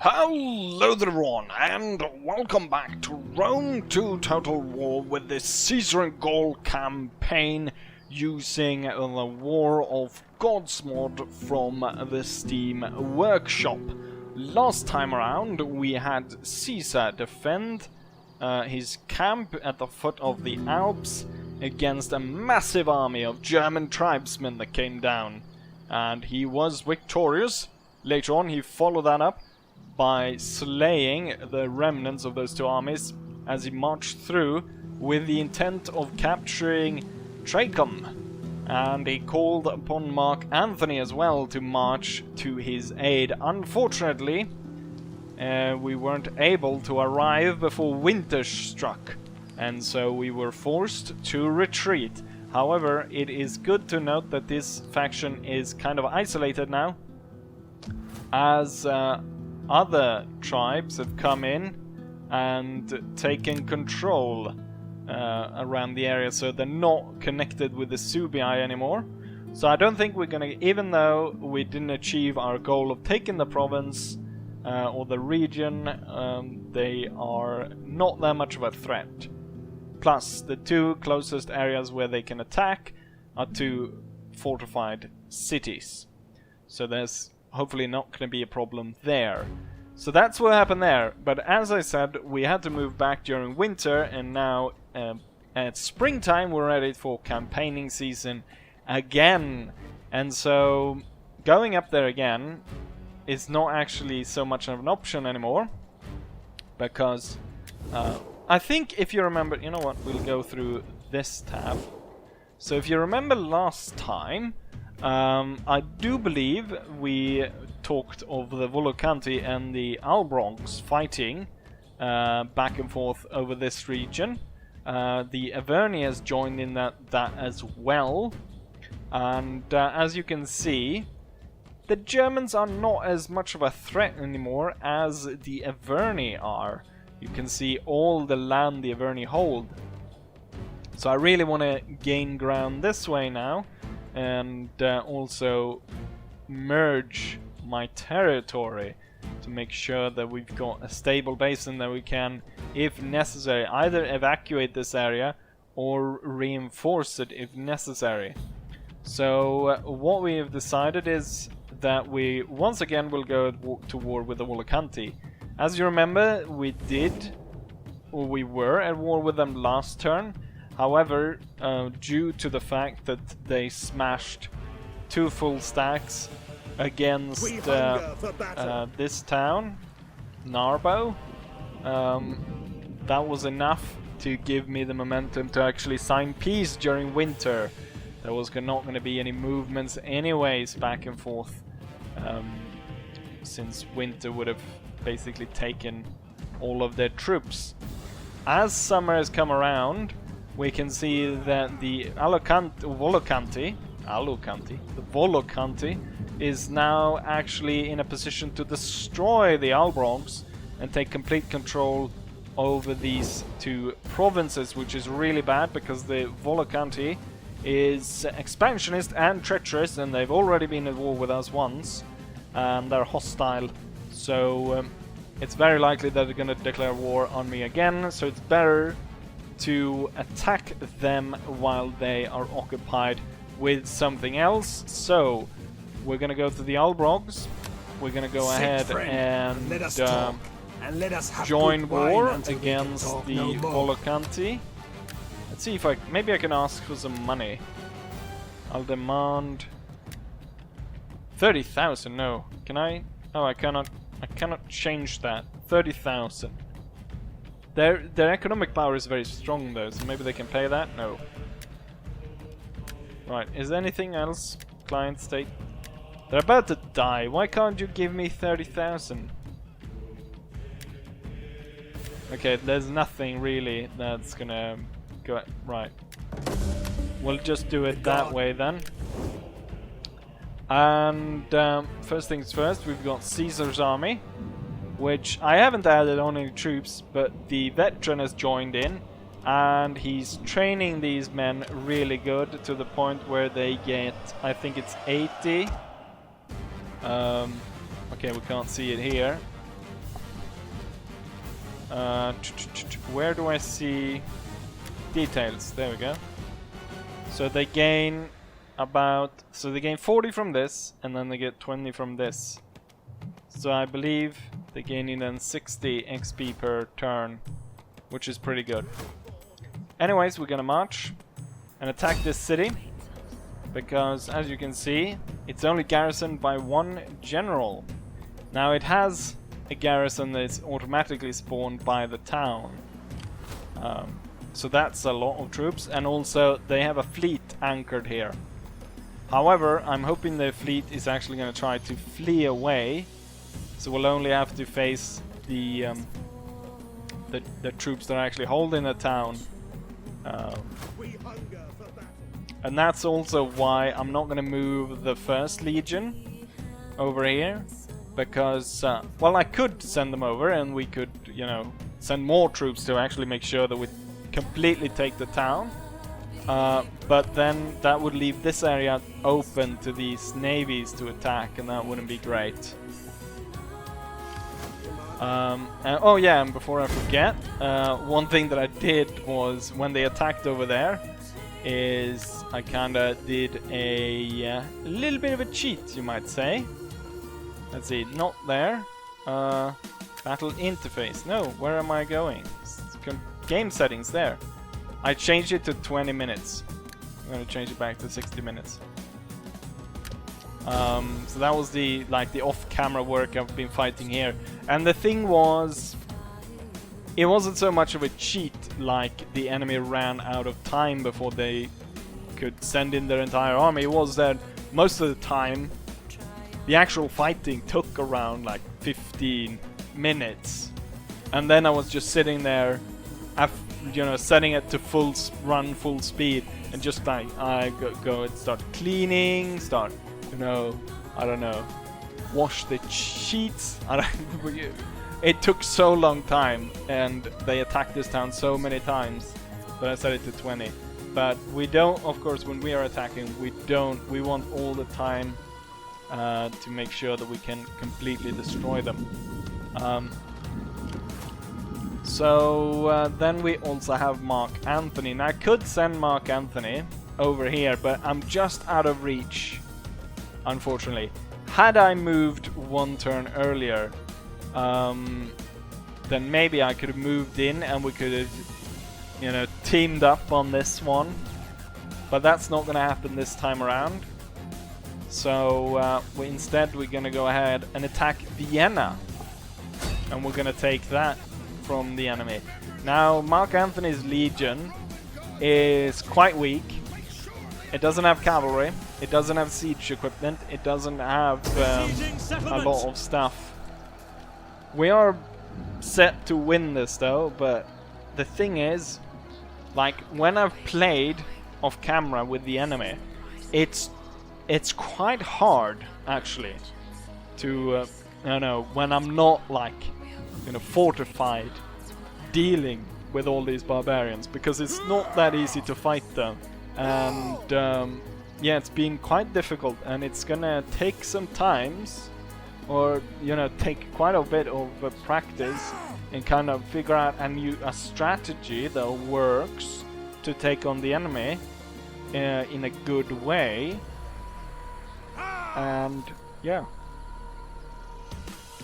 Hello there everyone, and welcome back to Rome 2 Total War with this Caesar and Gaul campaign using the War of Gods mod from the Steam Workshop. Last time around we had Caesar defend his camp at the foot of the Alps against a massive army of German tribesmen that came down, and he was victorious. Later on he followed that up by slaying the remnants of those two armies as he marched through with the intent of capturing Trachum. And he called upon Mark Antony as well to march to his aid. Unfortunately, we weren't able to arrive before winter struck, and so we were forced to retreat. However, it is good to note that this faction is kind of isolated now, as other tribes have come in and taken control around the area, so they're not connected with the Subii anymore. So I don't think we're gonna, even though we didn't achieve our goal of taking the province or the region, they are not that much of a threat. Plus, the two closest areas where they can attack are two fortified cities. So there's hopefully not going to be a problem there. So that's what happened there. But as I said, we had to move back during winter, and now at springtime we're ready for campaigning season again. And so going up there again is not actually so much of an option anymore, because I think if you remember, you know what, we'll go through this tab. So if you remember last time, I do believe we talked of the Volocanti and the Albronx fighting back and forth over this region. The Averni has joined in that as well, and as you can see, the Germans are not as much of a threat anymore as the Averni are. You can see all the land the Averni hold. So I really want to gain ground this way now, and also merge my territory to make sure that we've got a stable base and that we can, if necessary, either evacuate this area or reinforce it if necessary. So what we have decided is that we once again will go to war with the Volocanti. As you remember, we were at war with them last turn. However, due to the fact that they smashed 2 full stacks against this town, Narbo, that was enough to give me the momentum to actually sign peace during winter. There was not going to be any movements anyways back and forth, since winter would have basically taken all of their troops. As summer has come around, we can see that the Volocanti is now actually in a position to destroy the Albronx and take complete control over these two provinces, which is really bad because the Volocanti is expansionist and treacherous, and they've already been at war with us once, and they're hostile. So it's very likely that they're going to declare war on me again, so it's better to attack them while they are occupied with something else. So we're gonna go to the Albronx. We're gonna go ahead and join war against the Volocanti. Let's see if maybe I can ask for some money. I'll demand 30,000. No, can I? Oh, I cannot change that. 30,000. Their economic power is very strong though, so maybe they can pay that? No. Right, is there anything else? Client state? They're about to die. Why can't you give me 30,000? Okay, there's nothing really that's gonna go... Right. We'll just do it that way then. And first things first, we've got Caesar's army, which I haven't added on any troops, but the veteran has joined in, and he's training these men really good to the point where they get, I think it's 80. Okay, we can't see it here. Where do I see details? There we go. So they gain they gain 40 from this, and then they get 20 from this. So I believe they're gaining then 60 XP per turn, which is pretty good. Anyways, we're gonna march and attack this city, because as you can see, it's only garrisoned by one general. Now it has a garrison that's automatically spawned by the town. So that's a lot of troops, and also they have a fleet anchored here. However, I'm hoping the fleet is actually going to try to flee away, so we'll only have to face the troops that are actually holding the town. And that's also why I'm not going to move the first legion over here, because well, I could send them over and we could, you know, send more troops to actually make sure that we completely take the town, but then that would leave this area open to these navies to attack, and that wouldn't be great. And, oh yeah, and before I forget, one thing that I did was, when they attacked over there, is I kinda did a little bit of a cheat, you might say. Let's see, not there. Battle interface. No, where am I going? Game settings there. I changed it to 20 minutes. I'm gonna change it back to 60 minutes. So that was the off-camera work I've been fighting here. And the thing was, it wasn't so much of a cheat like the enemy ran out of time before they could send in their entire army. It was that most of the time the actual fighting took around like 15 minutes. And then I was just sitting there, you know, setting it to full speed, and just like I go and start cleaning, you know, I don't know, wash the sheets. It took so long time, and they attacked this town so many times that I set it to 20. But we don't, of course, when we are attacking, we want all the time to make sure that we can completely destroy them. So then we also have Mark Anthony. Now I could send Mark Anthony over here, but I'm just out of reach, unfortunately. Had I moved one turn earlier, then maybe I could have moved in and we could have, you know, teamed up on this one. But that's not going to happen this time around. So instead we're going to go ahead and attack Vienna, and we're going to take that from the enemy. Now Mark Anthony's legion is quite weak. It doesn't have cavalry, it doesn't have siege equipment, it doesn't have a lot of stuff. We are set to win this though, but the thing is, like, when I've played off camera with the enemy, it's quite hard actually to you know, when I'm not like, you know, fortified, dealing with all these barbarians, because it's not that easy to fight them. And yeah, it's been quite difficult, and it's gonna take some times, or, you know, take quite a bit of practice and kind of figure out a strategy that works to take on the enemy in a good way. And yeah,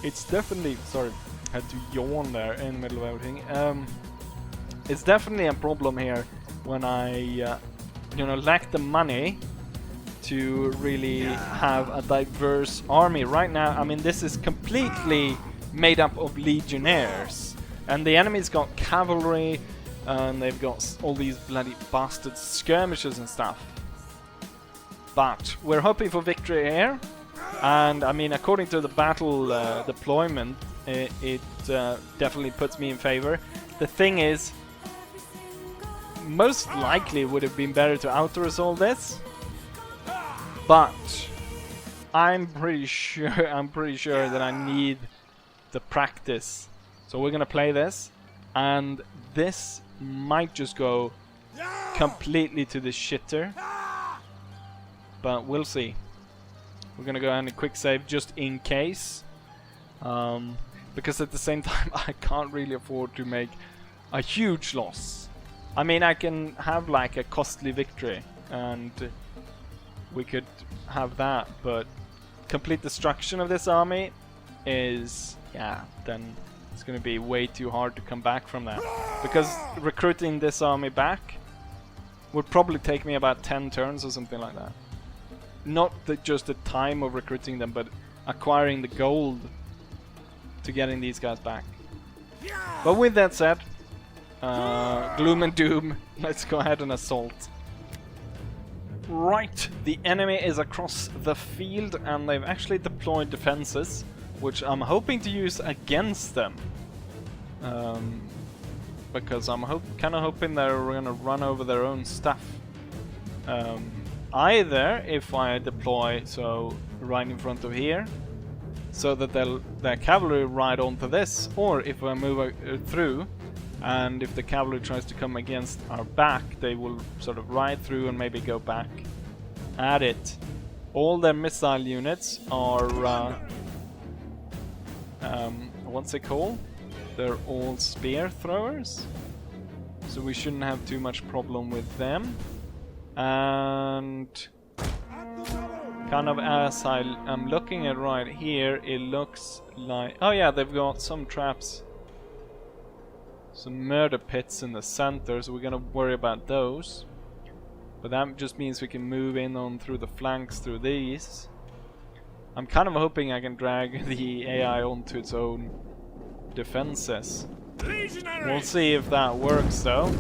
it's definitely, sorry, I had to yawn there in the middle of everything. It's definitely a problem here when I you know, lack the money to really have a diverse army. Right now, I mean, this is completely made up of legionnaires, and the enemy's got cavalry, and they've got all these bloody bastard skirmishers and stuff. But we're hoping for victory here, and I mean, according to the battle deployment, it definitely puts me in favor. The thing is, most likely would have been better to auto-resolve this, but I'm pretty sure that I need the practice. So we're gonna play this, and this might just go completely to the shitter, but we'll see. We're gonna go ahead and quick save just in case. because at the same time I can't really afford to make a huge loss. I mean, I can have like a costly victory and we could have that, but complete destruction of this army is, yeah, then it's gonna be way too hard to come back from that, because recruiting this army back would probably take me about 10 turns or something like that. Not just the time of recruiting them, but acquiring the gold to getting these guys back. But with that said, gloom and doom, let's go ahead and assault. Right, the enemy is across the field and they've actually deployed defenses, which I'm hoping to use against them. Because I'm kind of hoping they're going to run over their own stuff. Either if I deploy so right in front of here, so that their cavalry ride onto this, or if I move through, and if the cavalry tries to come against our back, they will sort of ride through and maybe go back at it. All their missile units are what's it called? They're all spear throwers, so we shouldn't have too much problem with them. And kind of as I'm looking at right here, it looks like, oh yeah, they've got some traps, some murder pits in the center, so we're gonna worry about those. But that just means we can move in on through the flanks through these. I'm kind of hoping I can drag the AI onto its own defenses. We'll see if that works though.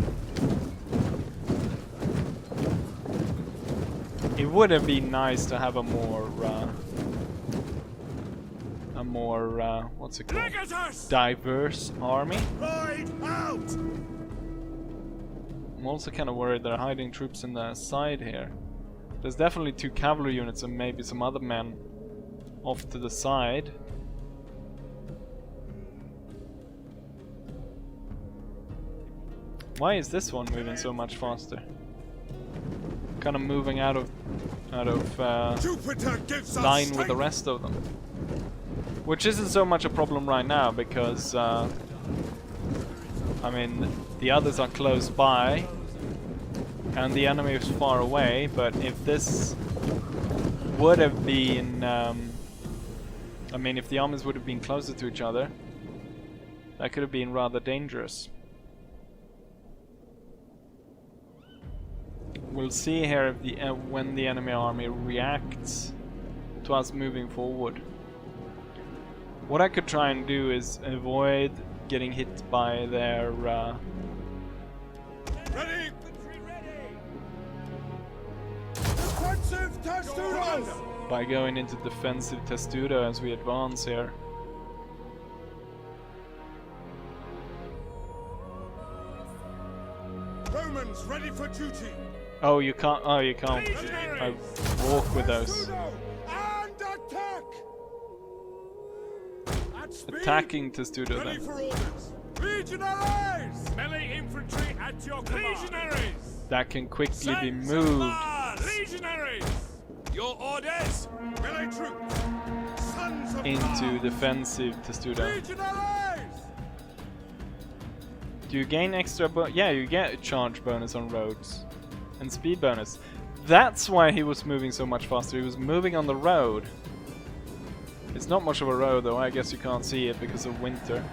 It would have been nice to have a more what's it called? Diverse army. I'm also kind of worried they're hiding troops in the side here. There's definitely 2 cavalry units and maybe some other men off to the side. Why is this one moving so much faster? Kind of moving out of line with the rest of them, which isn't so much a problem right now because I mean the others are close by and the enemy is far away. But if this would have been I mean, if the armies would have been closer to each other, that could have been rather dangerous. We'll see here if the when the enemy army reacts to us moving forward. What I could try and do is avoid getting hit by their ready! Infantry ready! Defensive testudo! By going into defensive testudo as we advance here. Romans ready for duty! Oh, you can't. Oh, you can't. I walk with those. And attack! At speed. Attacking testudo Ready then. for orders! Legionaries! Melee infantry at your command! Legionaries! That can quickly be moved Legionaries! Your orders! Melee troops! Sons of into defensive testudo. Legionaries! Do you gain extra yeah, you get a charge bonus on roads. And speed bonus. That's why he was moving so much faster. He was moving on the road. It's not much of a road though. I guess you can't see it because of winter.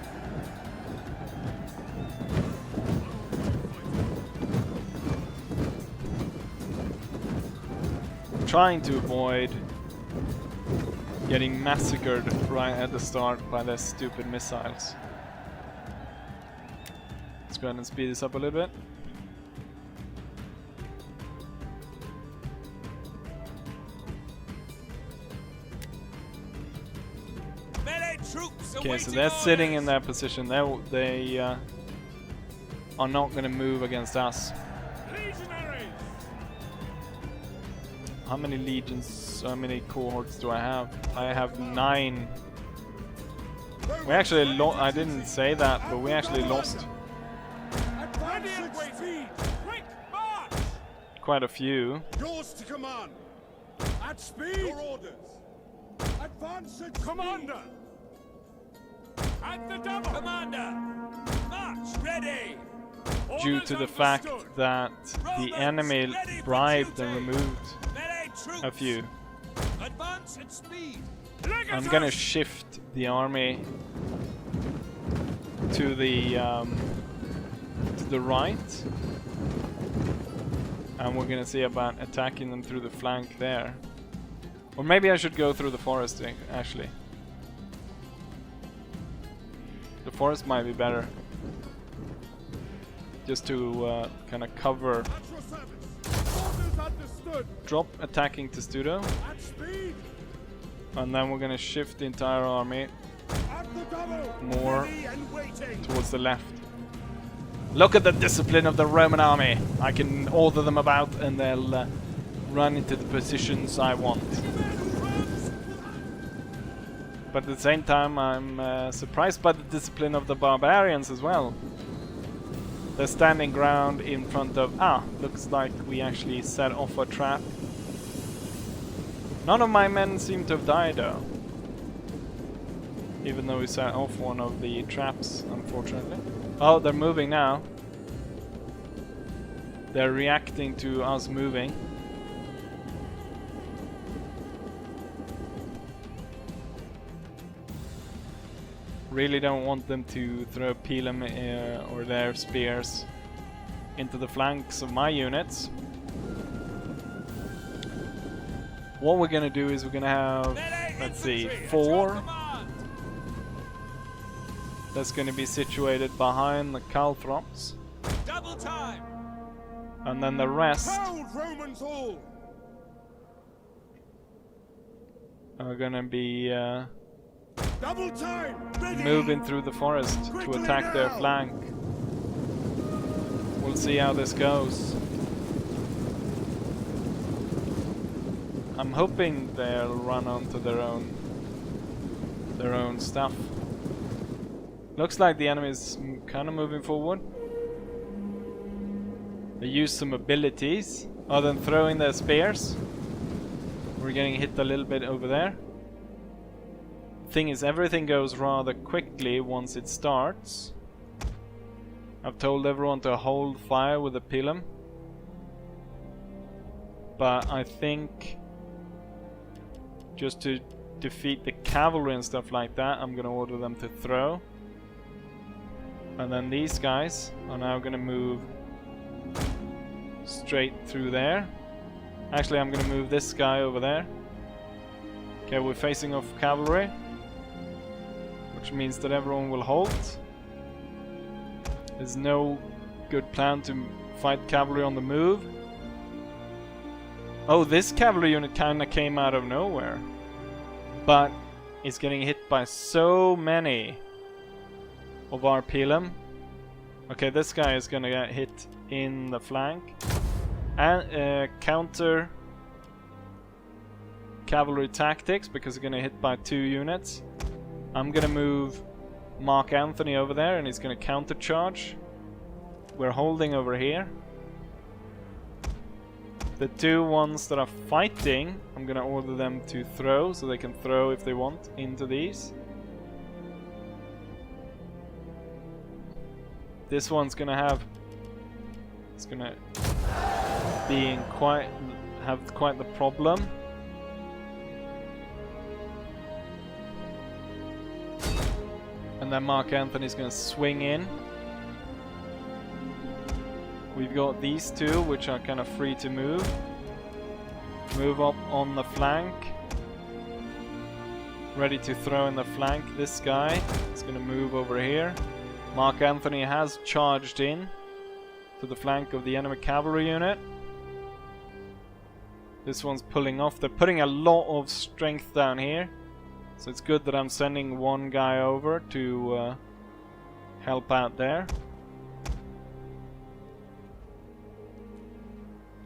I'm trying to avoid getting massacred right at the start by their stupid missiles. Let's go ahead and speed this up a little bit. Okay, so they're sitting in their position. They are not going to move against us. How many legions, how many cohorts do I have? I have 9. We actually I didn't say that, but we actually lost quite a few. Yours to command. At speed. Your orders. Advance at commander. At the double! Commander! March! Ready! Due to the fact that the enemy bribed and removed a few. Advance at speed! I'm gonna shift the army to the right, and we're gonna see about attacking them through the flank there. Or maybe I should go through the forest actually. The forest might be better. Just to kind of cover. Drop attacking Testudo. And then we're gonna shift the entire army more towards the left. Look at the discipline of the Roman army. I can order them about and they'll run into the positions I want. But at the same time I'm surprised by the discipline of the barbarians as well. They're standing ground in front of... looks like we actually set off a trap. None of my men seem to have died though. Even though we set off one of the traps, unfortunately. Oh, they're moving now. They're reacting to us moving. Really don't want them to throw Pilum or their spears into the flanks of my units. What we're gonna do is we're gonna have, let's see, 4. That's gonna be situated behind the Calthrops. Double time. And then the rest are gonna be double time. moving through the forest to attack their flank. We'll see how this goes. I'm hoping they'll run onto their own stuff. Looks like the enemy is kind of moving forward. They use some abilities other than throwing their spears. We're getting hit a little bit over there. Thing is, everything goes rather quickly once it starts. I've told everyone to hold fire with the Pilum. But I think just to defeat the cavalry and stuff like that, I'm gonna order them to throw. And then these guys are now gonna move straight through there. Actually, I'm gonna move this guy over there. Okay, we're facing off cavalry, which means that everyone will halt. There's no good plan to fight cavalry on the move. Oh, this cavalry unit kinda came out of nowhere. But it's getting hit by so many of our Pilum. Okay, this guy is gonna get hit in the flank. And counter cavalry tactics because he's gonna hit by 2 units. I'm gonna move Mark Anthony over there and he's gonna counter charge. We're holding over here. The 2 ones that are fighting, I'm gonna order them to throw so they can throw if they want into these. This one's gonna have, it's gonna be in have quite the problem. And then Mark Anthony's gonna swing in. We've got these 2 which are kind of free to move. Move up on the flank. Ready to throw in the flank. This guy is gonna move over here. Mark Anthony has charged in to the flank of the enemy cavalry unit. This one's pulling off. They're putting a lot of strength down here. So it's good that I'm sending one guy over to help out there.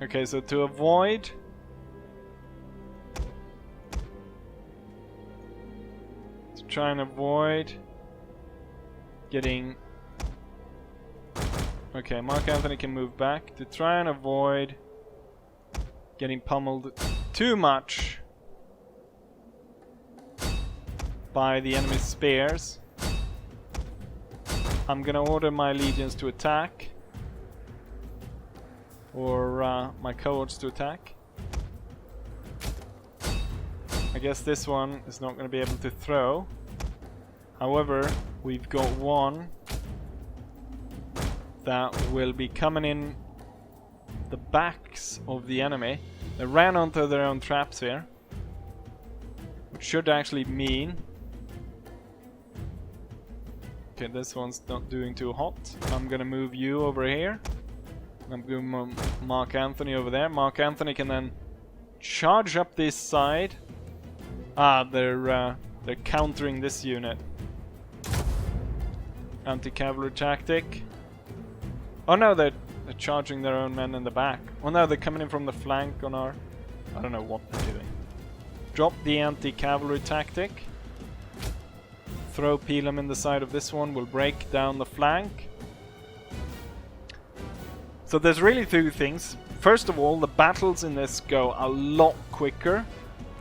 Okay, so to avoid try and avoid getting... Okay, Mark Anthony can move back to try and avoid getting pummeled too much by the enemy's spears. I'm gonna order my legions to attack. Or my cohorts to attack. I guess this one is not gonna be able to throw. However, we've got one that will be coming in the backs of the enemy. They ran onto their own traps here, which should actually mean... Okay, this one's not doing too hot. I'm gonna move you over here. I'm gonna move Mark Anthony over there. Mark Anthony can then charge up this side. They're countering this unit. Anti-cavalry tactic. Oh no, they're charging their own men in the back. Oh no, they're coming in from the flank on our... I don't know what they're doing. Drop the anti-cavalry tactic. Throw Pelham in the side of this one. Will break down the flank. So there's really two things. First of all, the battles in this go a lot quicker.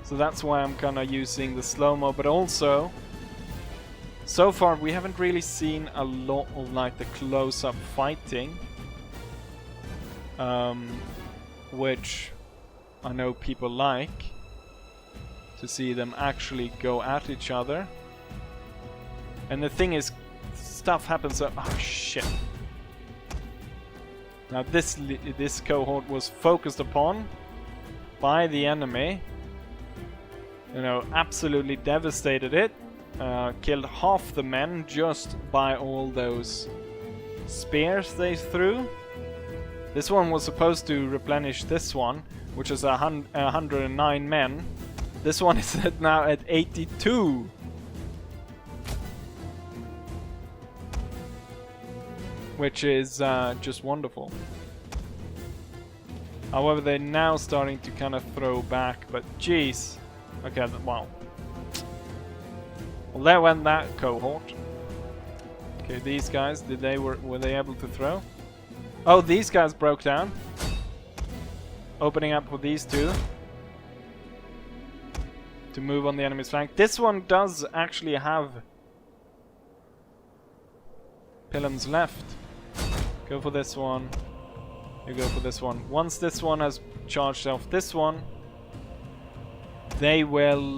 So that's why I'm kind of using the slow-mo. But also, so far we haven't really seen a lot of like the close-up fighting. Which I know people like. To see them actually go at each other. And the thing is, stuff happens... oh shit. Now this cohort was focused upon by the enemy. You know, absolutely devastated it. Killed half the men just by all those spears they threw. This one was supposed to replenish this one, which is 109 men. This one is now at 82. Which is just wonderful. However, they're now starting to kind of throw back, but jeez. Okay, wow. Well, there went that cohort. Okay, these guys, were they able to throw? Oh, these guys broke down. Opening up for these two to move on the enemy's flank. This one does actually have Pilhams left. Go for this one. You go for this one. Once this one has charged off this one, they will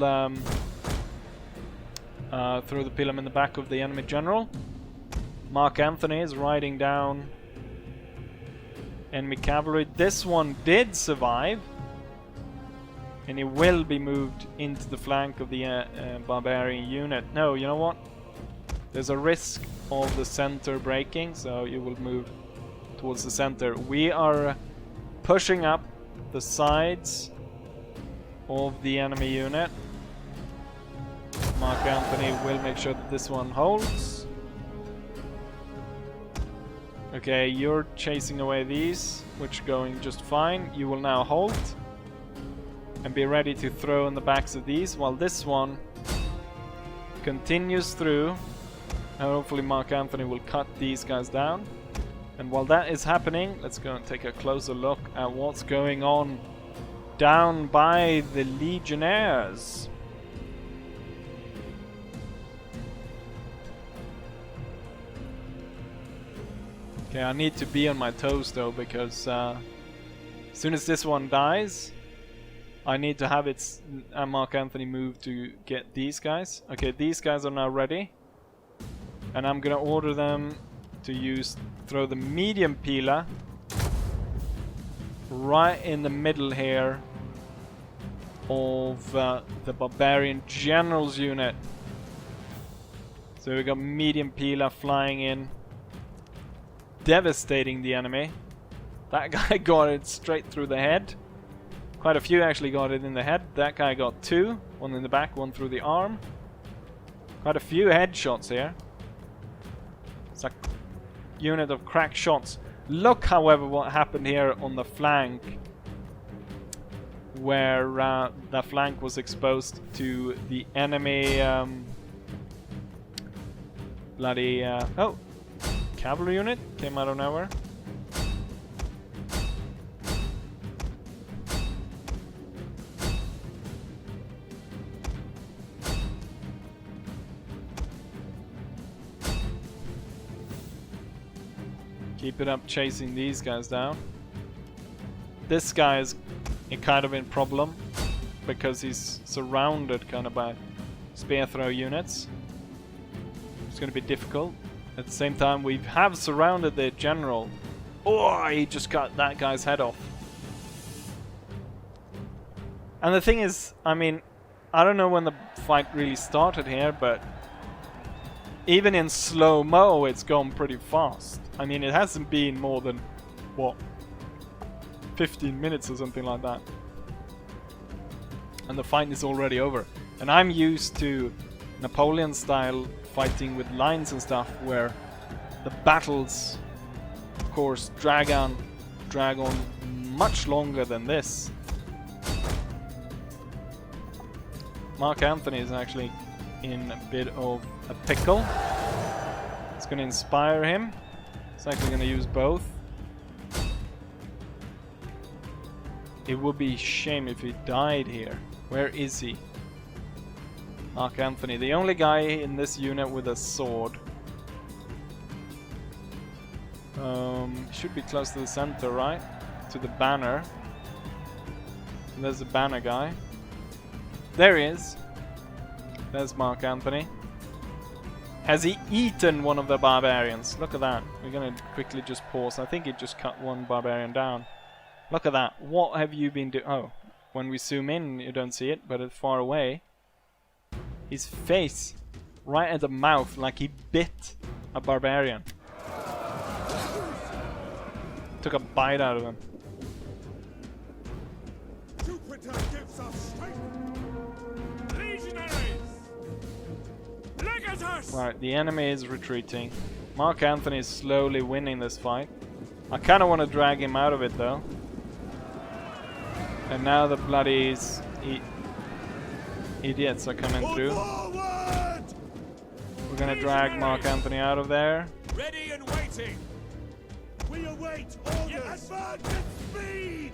throw the Pilham in the back of the enemy general. Mark Anthony is riding down enemy cavalry. This one did survive, and he will be moved into the flank of the barbarian unit. No, you know what? There's a risk of the center breaking, so you will move towards the center. We are pushing up the sides of the enemy unit. Mark Anthony will make sure that this one holds. Okay, you're chasing away these, which are going just fine. You will now hold and be ready to throw in the backs of these, while this one continues through, and hopefully Mark Anthony will cut these guys down. And while that is happening, let's go and take a closer look at what's going on down by the Legionnaires. Okay, I need to be on my toes though, because as soon as this one dies, I need to have its Mark Anthony move to get these guys. Okay, these guys are now ready. And I'm gonna order them to throw the medium Pila right in the middle here of the barbarian general's unit. So we got medium Pila flying in, devastating the enemy. That guy got it straight through the head. Quite a few actually got it in the head. That guy got two, one in the back, one through the arm. Quite a few headshots here. It's a unit of crack shots. Look, however, what happened here on the flank, where the flank was exposed to the enemy bloody oh, cavalry unit came out of nowhere. Keep it up chasing these guys down. This guy is a kind of a problem because he's surrounded kind of by spear throw units. It's going to be difficult. At the same time, we have surrounded the general. Oh, he just cut that guy's head off. And the thing is, I mean, I don't know when the fight really started here, but even in slow-mo, it's gone pretty fast. I mean, it hasn't been more than, what, 15 minutes or something like that. And the fight is already over. And I'm used to Napoleon-style fighting with lines and stuff, where the battles, of course, drag on much longer than this. Mark Anthony is actually in a bit of a pickle. It's going to inspire him. It's actually going to use both. It would be a shame if he died here. Where is he? Mark Anthony, the only guy in this unit with a sword. Should be close to the center, right? To the banner. There's the banner guy. There he is. There's Mark Anthony. Has he eaten one of the barbarians? Look at that. We're gonna quickly just pause. I think he just cut one barbarian down. Look at that. What have you been doing? Oh, when we zoom in, you don't see it, but it's far away. His face, right at the mouth, like he bit a barbarian. Took a bite out of him. Jupiter gives us strength. Legionaries! Legatus! Right, the enemy is retreating. Mark Anthony is slowly winning this fight. I kind of want to drag him out of it though. And now the bloody idiots are coming through. We're gonna drag Mark Anthony out of there. Ready and waiting. We await orders. Advance at speed.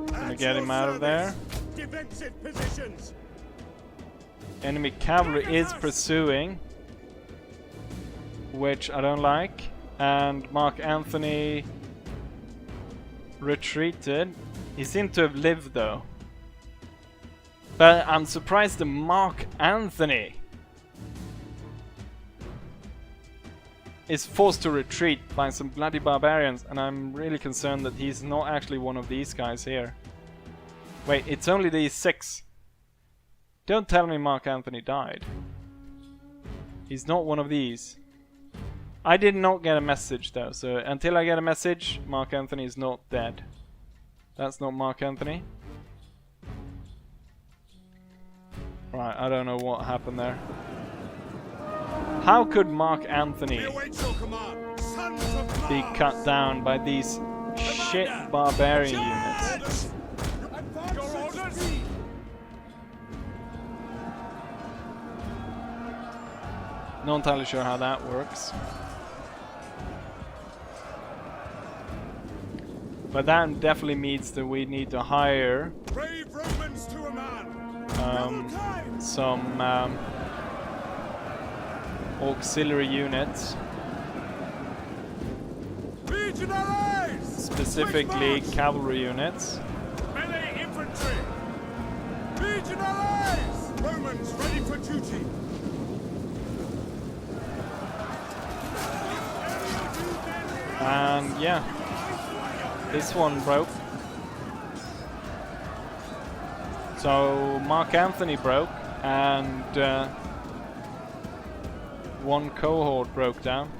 Gonna get him out of there. Defensive positions. Enemy cavalry is pursuing, which I don't like. And Mark Anthony retreated. He seemed to have lived though. But I'm surprised the Mark Anthony is forced to retreat by some bloody barbarians, and I'm really concerned that he's not actually one of these guys here. Wait, it's only these 6. Don't tell me Mark Anthony died. He's not one of these. I did not get a message though, so until I get a message, Mark Anthony is not dead. That's not Mark Anthony. Right, I don't know what happened there. How could Mark Anthony be cut down by these shit barbarian units? Not entirely sure how that works. But that definitely means that we need to hire some auxiliary units, specifically cavalry units. Melee infantry. Legionnaires! Romans ready for duty. And yeah, this one broke. So Mark Anthony broke, and one cohort broke down.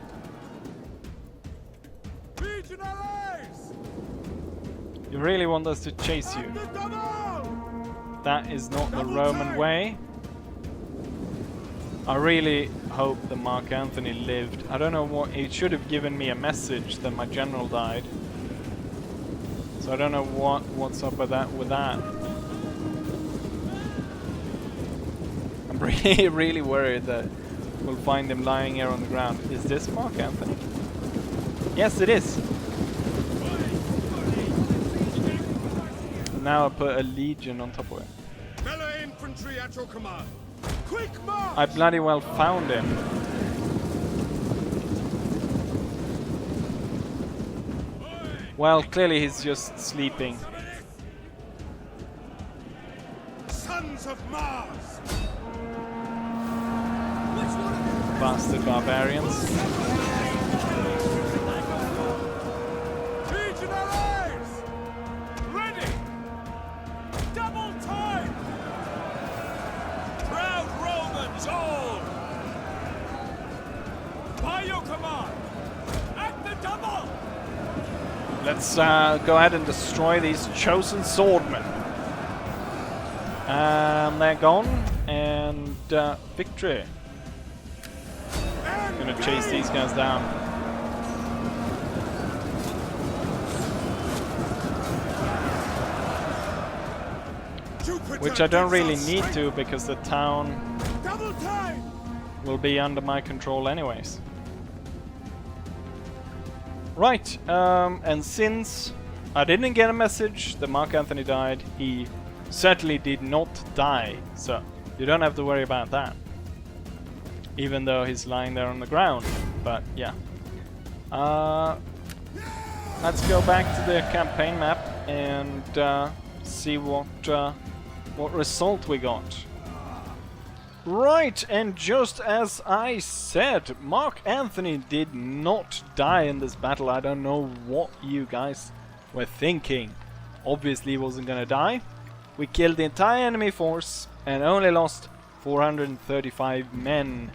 You really want us to chase you? That is not the Roman way. I really hope that Mark Anthony lived. I don't know what, it should have given me a message that my general died. So I don't know what's up with that. I'm really worried that we'll find him lying here on the ground. Is this Mark Anthony? Yes, it is. And now I put a legion on top of it. Melee infantry at your command. Quick march! I bloody well found him. Well, clearly he's just sleeping. Sons of Mars! Bastard barbarians. Legionaries! Ready! Double time! Proud Romans all! By your command! At the double! Let's go ahead and destroy these chosen swordmen. And they're gone. And victory. Gonna chase these guys down. Which I don't really need to, because the town will be under my control anyways. Right, and since I didn't get a message that Mark Anthony died, he certainly did not die, so you don't have to worry about that. Even though he's lying there on the ground, but yeah. Let's go back to the campaign map and see what result we got. Right, and just as I said, Mark Anthony did not die in this battle. I don't know what you guys were thinking. Obviously he wasn't gonna die. We killed the entire enemy force and only lost 435 men.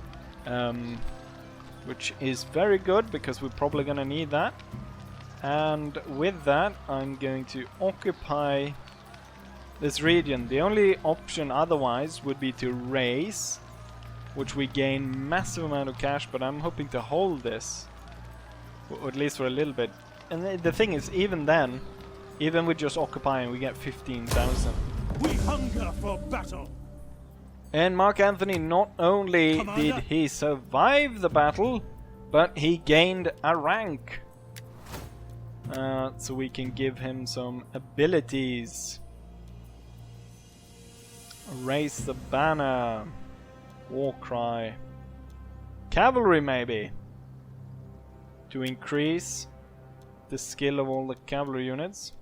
Which is very good, because we're probably gonna need that. And with that, I'm going to occupy this region. The only option otherwise would be to raise, which we gain massive amount of cash, but I'm hoping to hold this, or at least for a little bit. And the thing is, even then, even with just occupying, we get 15,000. We hunger for battle. And Mark Anthony, not only did he survive the battle, but he gained a rank. So we can give him some abilities. Raise the banner. War cry. Cavalry maybe. To increase the skill of all the cavalry units.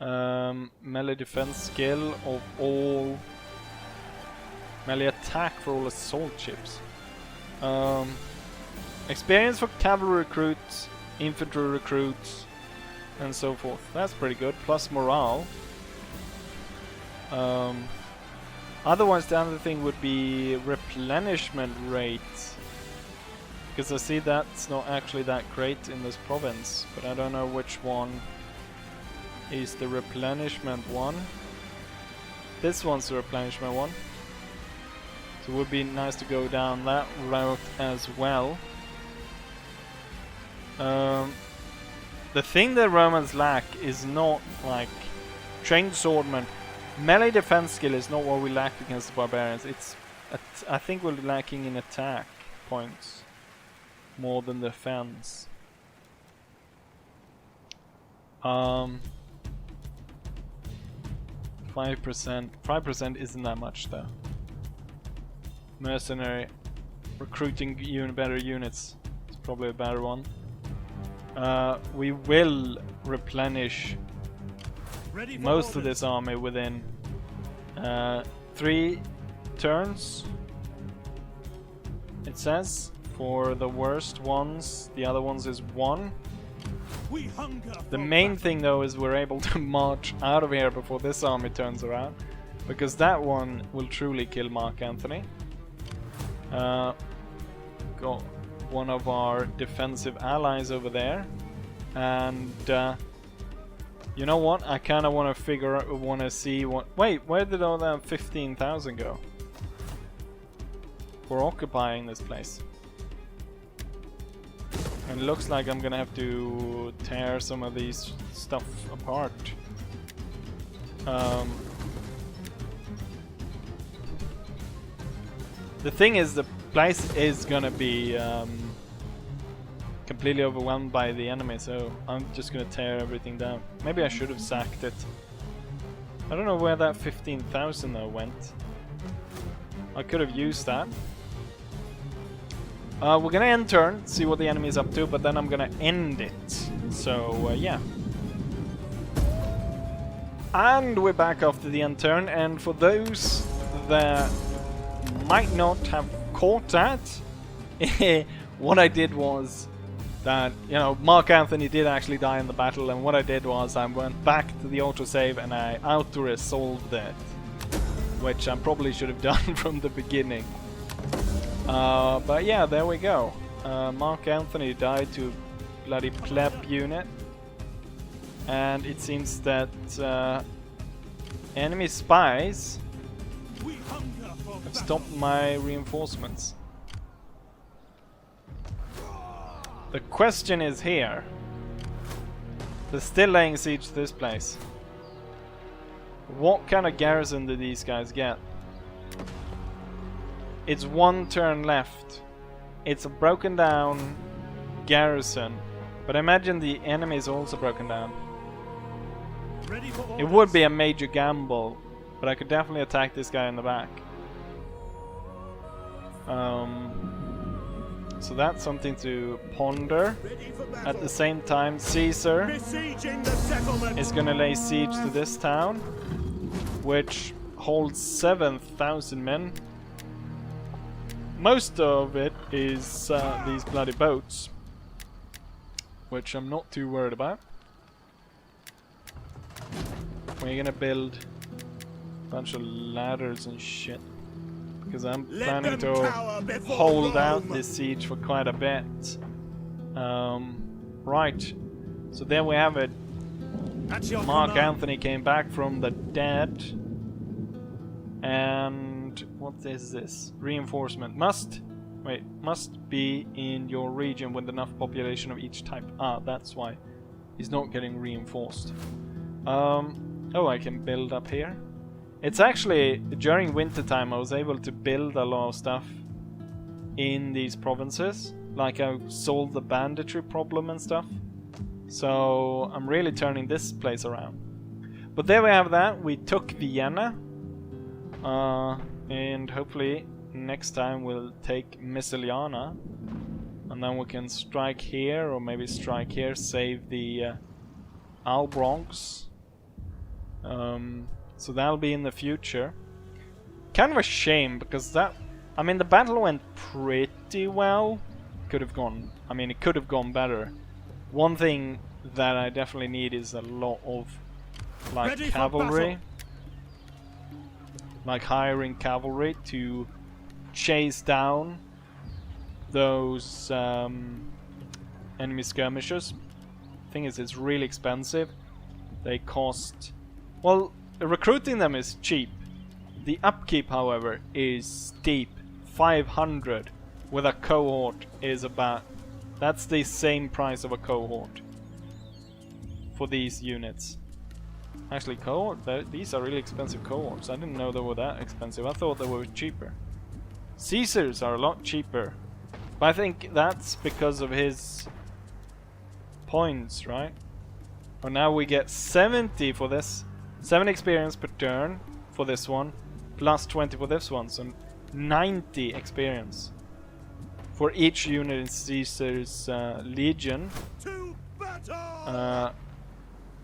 Melee defense skill of all. Melee attack for all assault ships. Experience for cavalry recruits, infantry recruits, and so forth. That's pretty good. Plus morale. Otherwise, the other thing would be replenishment rate. Because I see that's not actually that great in this province. But I don't know which one is the replenishment one. This one's the replenishment one. So it would be nice to go down that route as well. The thing that Romans lack is not like trained swordmen. Melee defense skill is not what we lack against the barbarians. It's I think we're lacking in attack points more than defense. 5%. 5% isn't that much though. Mercenary recruiting better units. It's probably a better one. We will replenish most of this army within 3 turns. It says for the worst ones. The other ones is 1. The main thing though is we're able to march out of here before this army turns around, because that one will truly kill Mark Anthony. Got one of our defensive allies over there, and you know what? I kind of want to see what. Wait, where did all that 15,000 go? For occupying this place. And it looks like I'm gonna have to tear some of these stuff apart. The thing is, the place is gonna be completely overwhelmed by the enemy, so I'm just gonna tear everything down. Maybe I should have sacked it. I don't know where that 15,000 though went. I could have used that. We're gonna end turn, see what the enemy is up to, but then I'm gonna end it. So, yeah. And we're back after the end turn, and for those that might not have caught that, what I did was that, you know, Mark Anthony did actually die in the battle, and what I did was I went back to the autosave and I auto-resolved it, which I probably should have done from the beginning. But yeah, there we go. Mark Anthony died to bloody pleb unit, and it seems that enemy spies have stopped my reinforcements. The question is here. They're still laying siege to this place. What kind of garrison do these guys get? It's one turn left. It's a broken down garrison. But I imagine the enemy is also broken down. It would be a major gamble, but I could definitely attack this guy in the back. So that's something to ponder. At the same time, Caesar is gonna lay siege to this town, which holds 7,000 men. Most of it is these bloody boats, which I'm not too worried about. We're gonna build a bunch of ladders and shit, because I'm planning to hold out this siege for quite a bit. Right, so there we have it. Mark Anthony came back from the dead. And what is this? Reinforcement. Must be in your region with enough population of each type. Ah, that's why he's not getting reinforced. Oh, I can build up here. It's actually, during winter time I was able to build a lot of stuff in these provinces. Like I solved the banditry problem and stuff. So I'm really turning this place around. But there we have that. We took Vienna. And hopefully next time we'll take Missiliana. And then we can strike here, or maybe strike here, save the Albronx. So that'll be in the future. Kind of a shame, because that... I mean, the battle went pretty well. Could have gone... I mean, it could have gone better. One thing that I definitely need is a lot of, like, cavalry. Like, hiring cavalry to chase down those enemy skirmishers. Thing is, it's really expensive. They cost... Well, recruiting them is cheap. The upkeep, however, is steep. 500 with a cohort is about... That's the same price of a cohort for these units. Actually, cohort, these are really expensive cohorts. I didn't know they were that expensive. I thought they were cheaper. Caesars are a lot cheaper. But I think that's because of his points, right? Oh, now we get 70 for this. 7 experience per turn for this one. Plus 20 for this one. So 90 experience for each unit in Caesar's legion.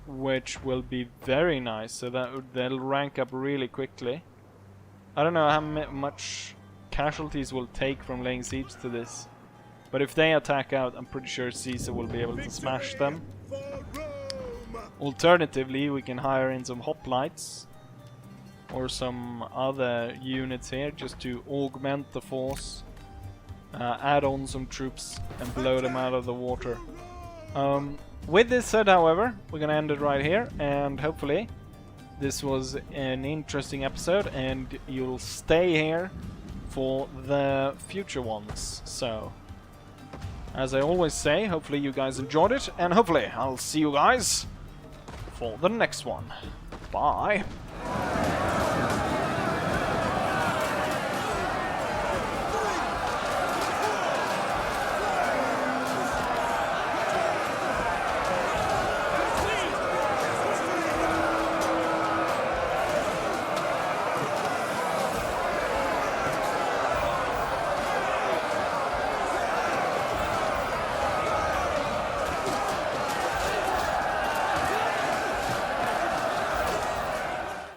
Which will be very nice. So they'll rank up really quickly. I don't know how much casualties will take from laying siege to this. But if they attack out, I'm pretty sure Caesar will be able to smash them. Alternatively, we can hire in some hoplites or some other units here just to augment the force, add on some troops and blow them out of the water. With this said, however, we're gonna end it right here, and hopefully this was an interesting episode and you'll stay here for the future ones. So, as I always say, hopefully you guys enjoyed it, and hopefully I'll see you guys for the next one. Bye!